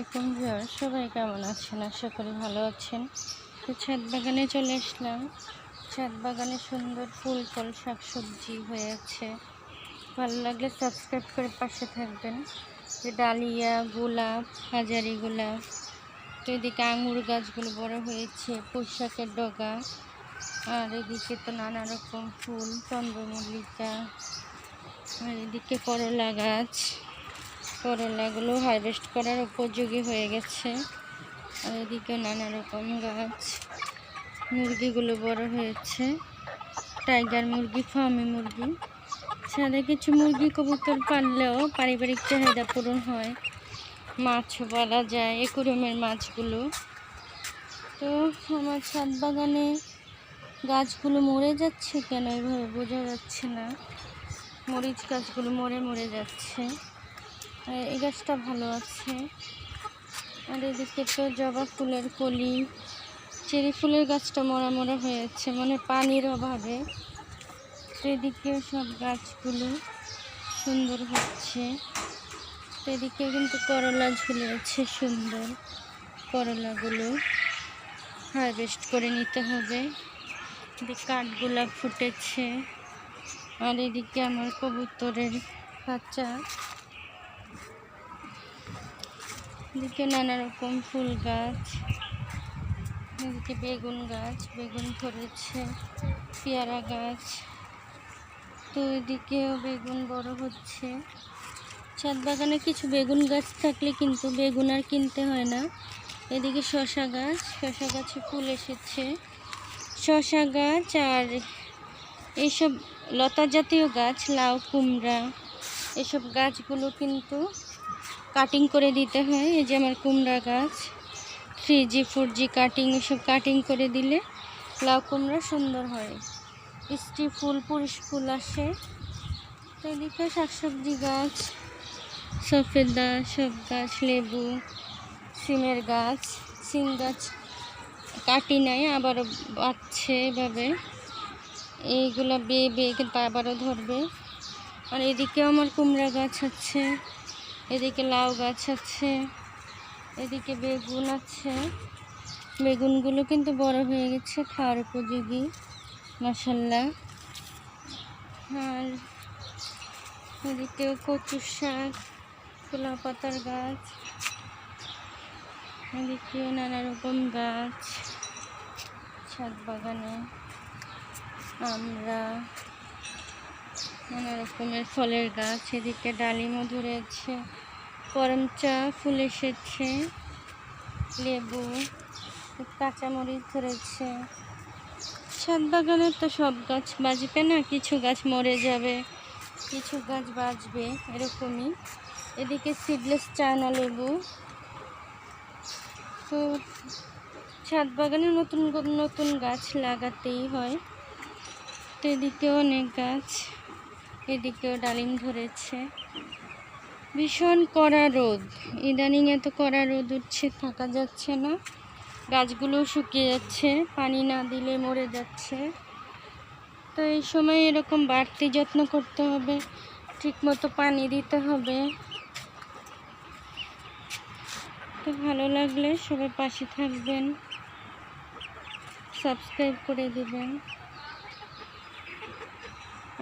আলাইকুম ভিউয়ার, সবাই কেমন আছেন? আশা করি ভালো আছেন। তো ছাদ বাগানে চলে আসলাম। ছাদ বাগানে সুন্দর ফুল ফল শাকসবজি হয়ে আছে। ভালো লাগলে সাবস্ক্রাইব করে পাশে থাকবেন। যে ডালিয়া, গোলাপ, হাজারি গোলাপ, তো এদিকে আঙুর গাছগুলো বড় হয়েছে, পুঁইশাকের ডগা, আর এদিকে তো নানা রকম ফুল, চন্দ্রমল্লিকা, আর এদিকে করলা গাছ। করলাগুলো হারভেস্ট করার উপযোগী হয়ে গেছে। আর এদিকে নানা রকম গাছ, মুরগিগুলো বড় হয়েছে, টাইগার মুরগি, ফার্মি মুরগি। ছাদে কিছু মুরগি কবুতর পাললেও পারিবারিক চাহিদা পূরণ হয়, মাছও পালা যায়, একুরিয়ামের মাছগুলো। তো আমার ছাদ বাগানে গাছগুলো মরে যাচ্ছে কেন এইভাবে বোঝা যাচ্ছে না। মরিচ গাছগুলো মরে যাচ্ছে, এই গাছটা ভালো আছে। আর এদিকে তো জবা ফুলের কলি, চেরি ফুলের গাছটা মরা হয়েছে, মানে পানির অভাবে। তো এদিকেও সব গাছগুলো সুন্দর হচ্ছে। তো এদিকে কিন্তু করলা ঝুলে আছে, সুন্দর করলাগুলো হারভেস্ট করে নিতে হবে। এদিকে কাঠগোলাপ ফুটেছে। আর এদিকে আমার কবুতরের বাচ্চা। এদিকে নানা রকম ফুল গাছ, এদিকে বেগুন গাছ, বেগুন ধরেছে, পেয়ারা গাছ। তো এদিকেও বেগুন বড় হচ্ছে। ছাদ বাগানে কিছু বেগুন গাছ থাকলে কিন্তু বেগুন আর কিনতে হয় না। এদিকে শসা গাছে ফুল এসেছে। শসা গাছ আর এইসব লতা জাতীয় গাছ, লাউ, কুমড়া, এসব গাছগুলো কিন্তু কাটিং করে দিতে হয়। এই যে আমার কুমড়া গাছ, 3G 4G কাটিং, এসব কাটিং করে দিলে লাউ কুমড়া সুন্দর হয়, মিষ্টি ফুল, পুরুষ ফুল আসে। তো এদিকে শাকসবজি গাছ, সফেদা, সব গাছ, লেবু, সিমের গাছ, সিম গাছ কাটি নাই, আবারও বাড়ছে এভাবে। এইগুলো বেয়ে কিন্তু আবারও ধরবে। আর এদিকেও আমার কুমড়া গাছ আছে, এদিকে লাউ গাছ আছে, এদিকে বেগুন আছে। বেগুনগুলো কিন্তু বড় হয়ে গেছে, খাওয়ার উপযোগী, মাশাআল্লাহ। আর এদিকেও কচু শাক, কলা পাতার গাছ, এদিকেও নানা রকম গাছ ছাদ বাগানে। আমরা নানা রকমের ফলের গাছ, এদিকে ডালিমও ধরেছে, করমচা ফুল এসেছে, লেবু, কাঁচামরিচ ধরেছে। ছাদ বাগানে তো সব গাছ বাঁচবে না, কিছু গাছ মরে যাবে, কিছু গাছ বাঁচবে, এরকমই। এদিকে সিডলেস চায়না লেবু। তো ছাদ বাগানে নতুন নতুন গাছ লাগাতেই হয়। তো এদিকেও অনেক গাছ, এদিকেও ডালিম ধরেছে। ভীষণ কড়া রোদ, ইদানিং এত কড়া রোদ উঠছে, থাকা যাচ্ছে না। গাছগুলো শুকিয়ে যাচ্ছে, পানি না দিলে মরে যাচ্ছে। তো এই সময় এরকম বাড়তি যত্ন করতে হবে, ঠিকমতো পানি দিতে হবে। তো ভালো লাগলে সবাই পাশে থাকবেন, সাবস্ক্রাইব করে দিবেন।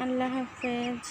আল্লাহ হাফেজ।